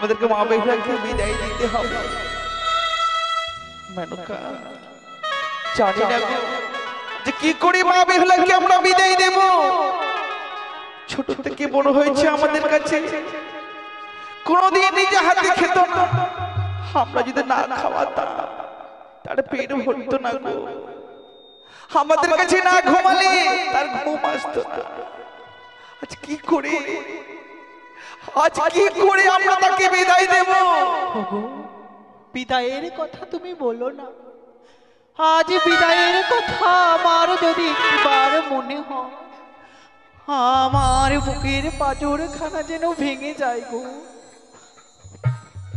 আমাদেরকে মা বেহুলাকে বিদায় দিতে হবে। মেনকা জানি না যে কি করে মা বেহুলাকে আমরা বিদায় দেব। ছোট থেকে বড় হয়েছে আমাদের কাছে, কোনদিন নিজে হাতে খেত না। আমরা যদি না খাওয়াতাম তার পেট ভরতো না গো। আমাদের কাছে না ঘুমালে তার ঘুম আসতো না। আজ কি করে আমরা তাকে বিদায় দেব? বিদায়ের কথা তুমি বলো না। আজ বিদায়ের কথা আমার যদি একবার মনে হয়, আমার বুকের পাঁজর খানা যেন ভেঙে যায় গো।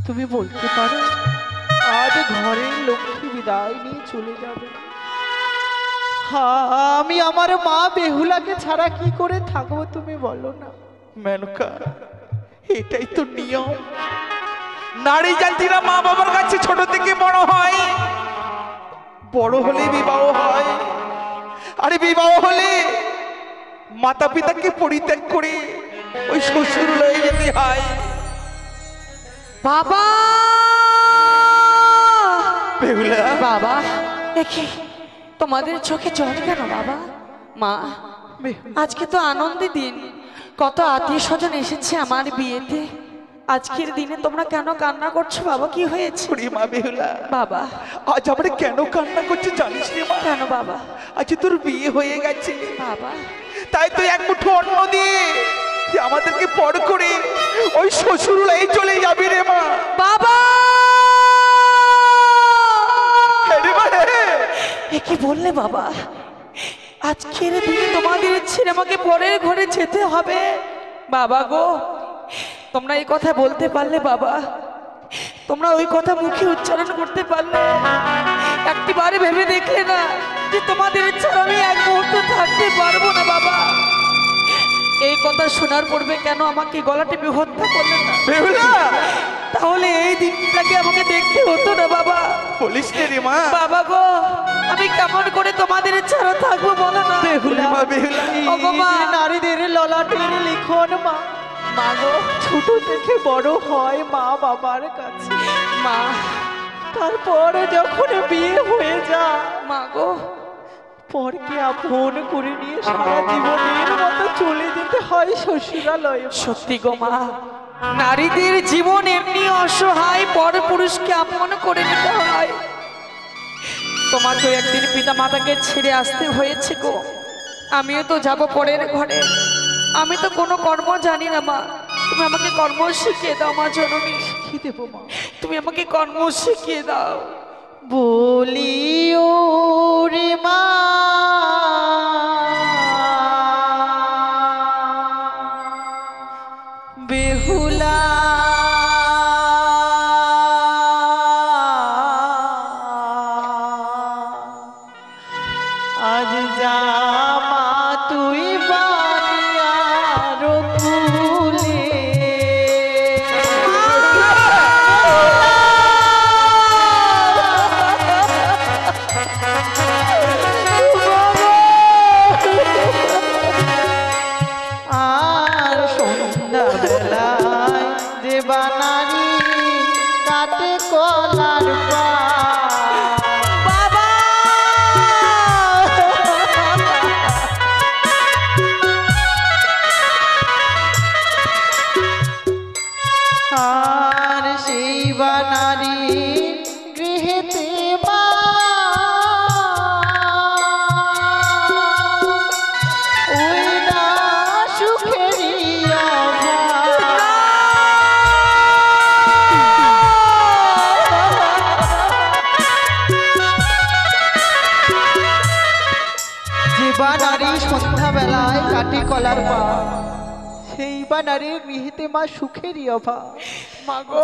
তুমি বলতে পারো আজ ঘরের লক্ষ্মী বিদায় নিয়ে চলে যাবে, আমি আমার মা বেহুলাকে ছাড়া কি করে থাকবো তুমি বলো না। মেনকা এটাই তো নিয়ম। নারী জাতিরা মা বাবার কাছে ছোট থেকে বড় হয়, বড় হলে বিবাহ হয়, আর বিবাহ হলে মাতা পিতাকে পরিত্যাগ করে ওই শ্বশুরালয়ে যেতে হয়। বাবা বেহুলা বাবা, দেখি তোমাদের চোখে জল কেন বাবা? মা আজকে তো আনন্দের দিন, কত আত্মীয় স্বজন এসেছে আমার বিয়েতে। আজকের দিনে তোমরা কেন কান্না করছো বাবা? কি হয়েছে? মা বেহুলা বাবা আজ আমরা কেন কান্না করছি জানিস রে মা? কেন বাবা? আজ তোর বিয়ে হয়ে গেছে বাবা, তাই তো এক মুঠো অন্ন দিয়ে যে আমাদেরকে পর করে ওই শ্বশুরালয়ে চলে যাবি রে মা। বাবা এ কি বললে বাবা? আজকের দিনে তোমাদের ছেড়ে আমাকে পরের ঘরে যেতে হবে? বাবা গো, তোমরা এই কথা বলতে পারলে বাবা? তোমরা ওই কথা মুখে উচ্চারণ করতে পারলে? একটিবারে ভেবে দেখলে না যে তোমাদের ছাড়া আমি এক মুহূর্ত থাকতে পারবো না বাবা? এই কথা শোনার পূর্বে কেন আমাকে গলা টিপে হত্যা করলে না? বেহুলা তাহলে এই দিনটাকে আমাকে দেখতে হতো না বাবা। বলিস রে মা। বাবা গো, আমি কেমন করে তোমাদের ছাড়া থাকবো বলো না? বেহুলা মা বেহুলা ওগো মা, নারীদের ললাটের লিখন মা। মা গো, ছোট থেকে বড় হয় মা বাবার কাছে, মা তারপর যখন বিয়ে হয়ে যায় মা গো, পরকে আপন করে নিয়ে সারা জীবনের মতো চলে যেতে হয় শ্বশুরালয়ে। সত্যি গো মা, নারীদের জীবন এমনি অসহায়, পর পুরুষকে আপন করে নিতে হয়। তোমার তো একদিন পিতা মাতাকে ছেড়ে আসতে হয়েছে গো। আমিও তো যাব পরের ঘরে। আমি তো কোনো কর্ম জানি না মা, তুমি আমাকে কর্ম শিখিয়ে দাও মা জননী। কি দেব মা? তুমি আমাকে কর্ম শিখিয়ে দাও। বলিও রে মা, বেহুলা আজ যা মা তুই বানিয়ার কুলে। আর সন্ধ্যা বেলায় যে বানানি কাটে কলার পা। আর সেই বানারি গৃহেতে মা ওই না সুখেরই যে বানারি সন্ধ্যাবেলায় কাটে কলার পা, সেই বা নারীর গৃহেতে মা সুখেরই অভাব।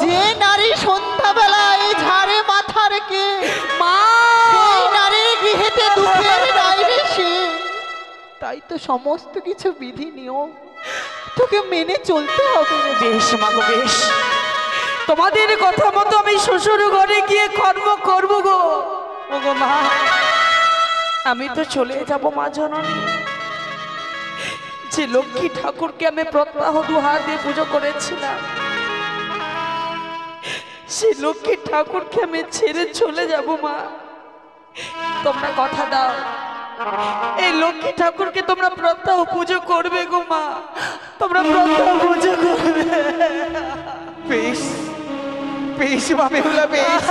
যে নারী সন্ধ্যাবেলায় ঝাড়ে মাথা রেখে মা, সেই নারীর গৃহেতে দুঃখের নাই বেশি। তাই তো সমস্ত কিছু বিধি নিয়ম তোকে মেনে চলতে হবে। বেশ মা গো, বেশ, তোমাদের কথা মতো আমি শ্বশুর ঘরে গিয়ে কর্ম করবো গো। ওগো মা, আমি তো চলে যাব মা জননী। যে লক্ষ্মী ঠাকুরকে আমি প্রত্যাহ দুহাত দিয়ে পুজো করেছিলাম, সেই লক্ষ্মী ঠাকুরকে আমি ছেড়ে চলে যাব মা। তোমরা কথা দাও, এই লক্ষ্মী ঠাকুরকে তোমরা প্রত্যহ পুজো করবে গো মা, তোমরা প্রত্যহ পুজো করবে। বেশ বেশ মা বেহুলা, বেশ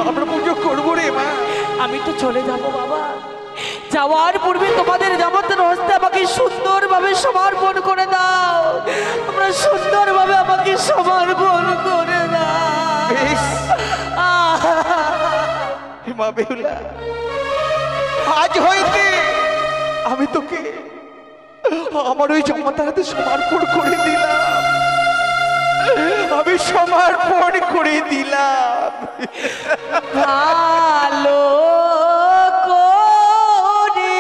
আমরা পুজো করবো রে মা। আমি তো চলে যাব বাবা, যাওয়ার পূর্বে তোমাদের জামাতের হস্তে আমাকে সুন্দরভাবে সমর্পণ করে দাও, তোমরা সুন্দরভাবে আমাকে সমর্পণ করে দাও। বেশ মা বেহুলা, আজ হইতে আমি তোকে আমার ওই জামাতার হাতে সমর্পণ করে দিলাম, আমি সমর্পণ করে দিলাম। ভালো করে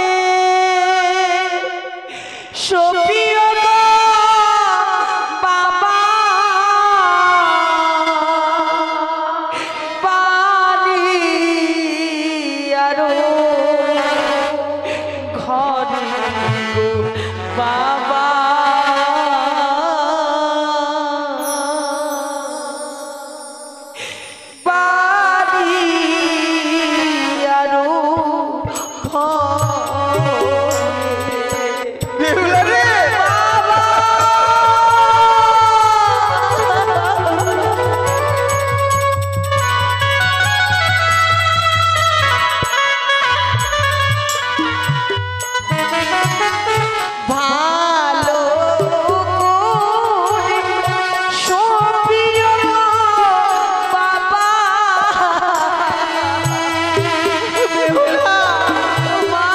সপিও গো বাবা, পানি আরো ঘরে গো বাবা, বেহুলা রে, ভালো করে সপিও বাবা, বেহুলা মা,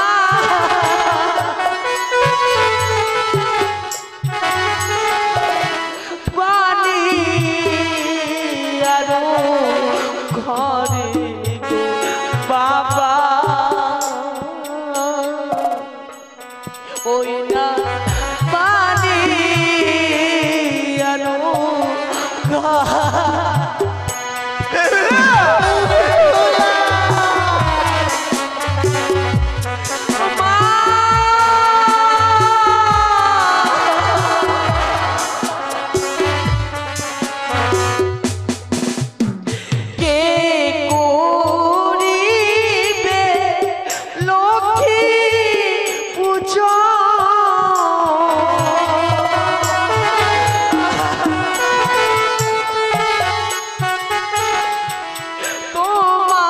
পানি আরো ঘরে গো বাবা, ওই না পানি আরো কে করিবে লক্ষ্মী পূজা,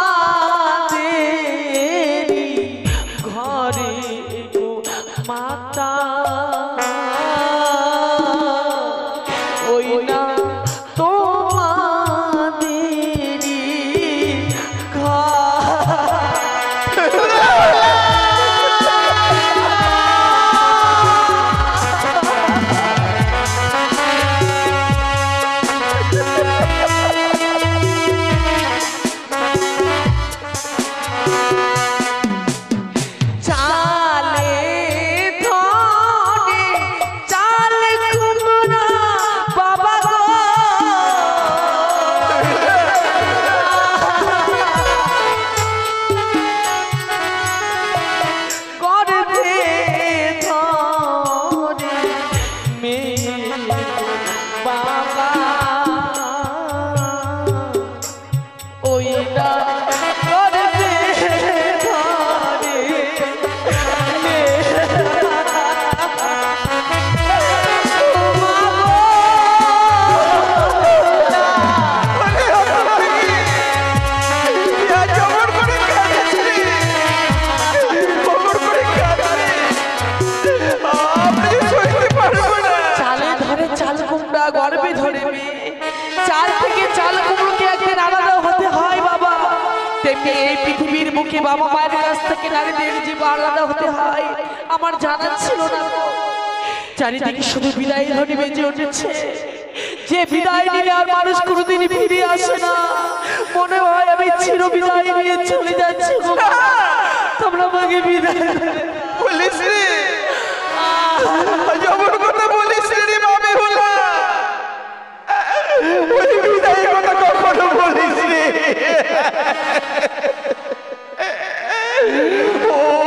তোমাদের ঘরে গো মাতা, ওই না তোমাদের চালে ধনে চাল কুমড়া বাবা গো, করবে ধনে মেয়ে বাবা, ওই না করবে ধনে চালে ধরে চাল কুমড়া গর্বে ধরে মেয়ে, চাল থেকে চাল কুমড়োকে একদিন আলাদা হতে হয় বাবা, তেমনি এই পৃথিবীর মুখে বাবা মায়ের কাছ থেকে নারীদের জীব আলাদা হতে হয়, আমার জানা ছিল না গো। চারিদিকে শুধু বিদায় ধ্বনি বেজে উঠেছে, যে বিদায় নিলে আর মানুষ কোনোদিনই ফিরে আসে না, মনে হয় আমি চির বিদায় নিয়ে চলে যাচ্ছি গো। তোমরা আমাকে বিদায় বলিস রে, যেমন কথা বলিস রে মা বেহুলা, ওই বিদায় কথা কখনো বলিস রে,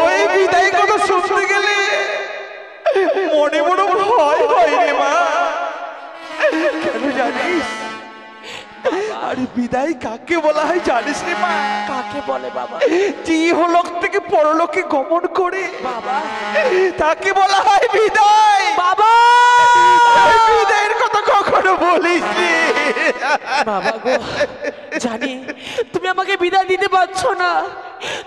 ওই বিদায় কথা শুনতে গেলে মনে বড় ভয় হয় রে মা। কেন জানিস? আর বিদায় কাকে বলা হয় জানিস রে মা? কাকে বলে বাবা? যে ইহলোক থেকে পরলোকে গমন করে বাবা তাকে বলা হয় বিদায়। বাবা আর বিদায়ের কথা কখনো বলিস রে। বাবা গো, জানি তুমি আমাকে বিদায় দিতে পারছো না,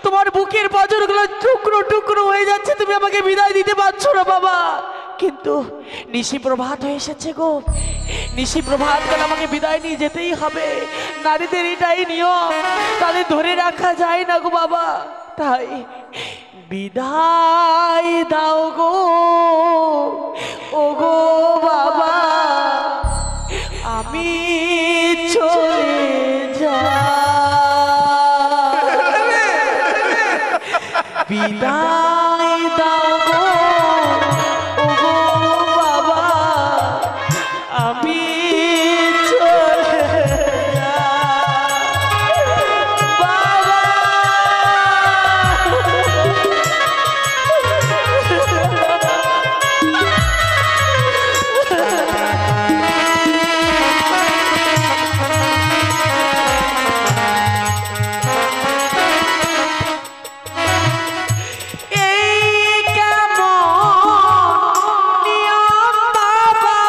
তোমার বুকের পাঁজরগুলো টুকরো টুকরো হয়ে যাচ্ছে, তুমি আমাকে বিদায় দিতে পারছো না বাবা। কিন্তু নিশি প্রভাত হয়ে এসেছে গো, নিশি প্রভাত গেলে আমাকে বিদায় নিয়ে যেতেই হবে। নারীদের এটাই নিয়ম, তাদের ধরে রাখা যায় না গো বাবা। তাই বিদায় দাও গো, ও গো বাবা, আমি চলে যাই। বিদায় দাও গো, ও গো বাবা, আমি চলে যাই। বাবা এই কেমন নিয়ম বাবা,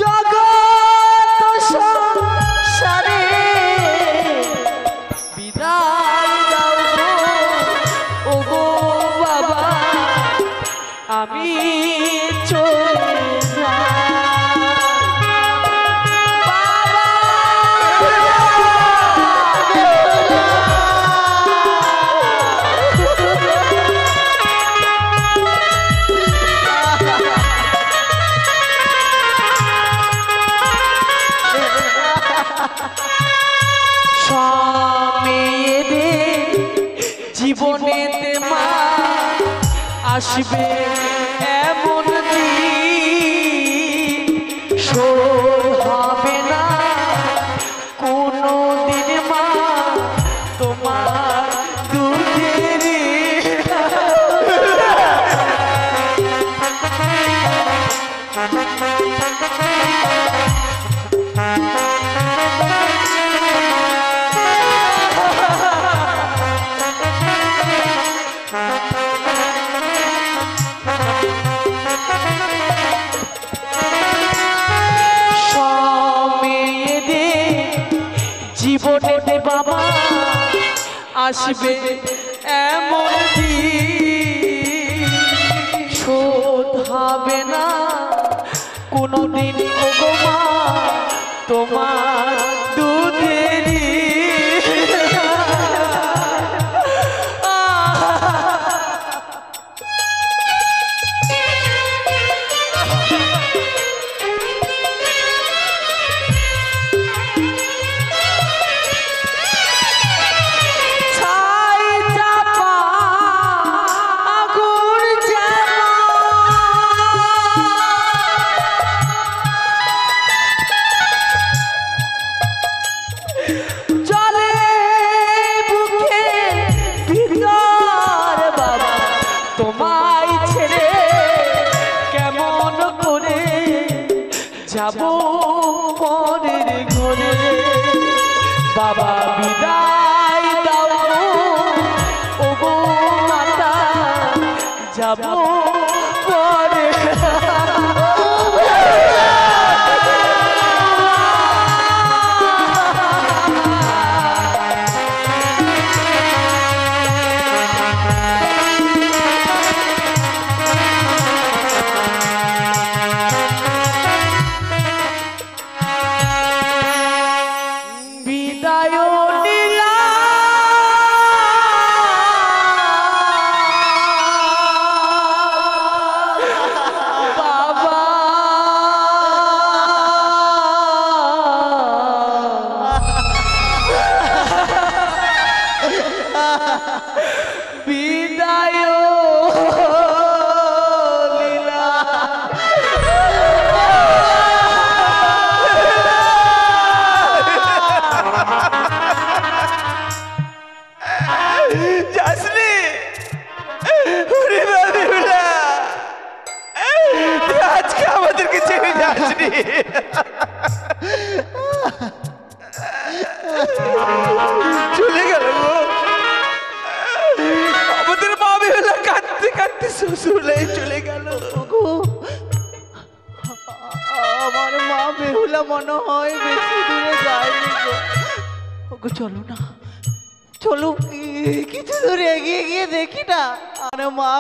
জগৎ সংসারে বিদায় দাও গো, ও গো বাবা, আমি চলে যাই। মেয়েদের জীবনেতে মা আসবে এমন দিন, শোধ হবে না কোনো দিন মা তোমার দুধের জীবনে বাবা আসবে এমন দিন, শোধ হবে না কোনদিন ও গো মা তোমার দুধের তোমায় ছেড়ে কেমন করে যাব পরের ঘরে। বাবা বিদায় দাও ও গো মাতা, যাব পরে। বিদায় লীলা বাবা, বিদায় লীলা যাসনি? ওরে রে। চলে গেল গো আমাদের মা বেহুলা, কাঁদতে কাঁদতে শ্বশুরালয়ে চলে গেল। ওগো, আমার মা বেহুলা মনে হয় বেশি দূরে যায়নি গো। ওগো চলো না, চলো কিছু দূর এগিয়ে গিয়ে দেখি না আমার মা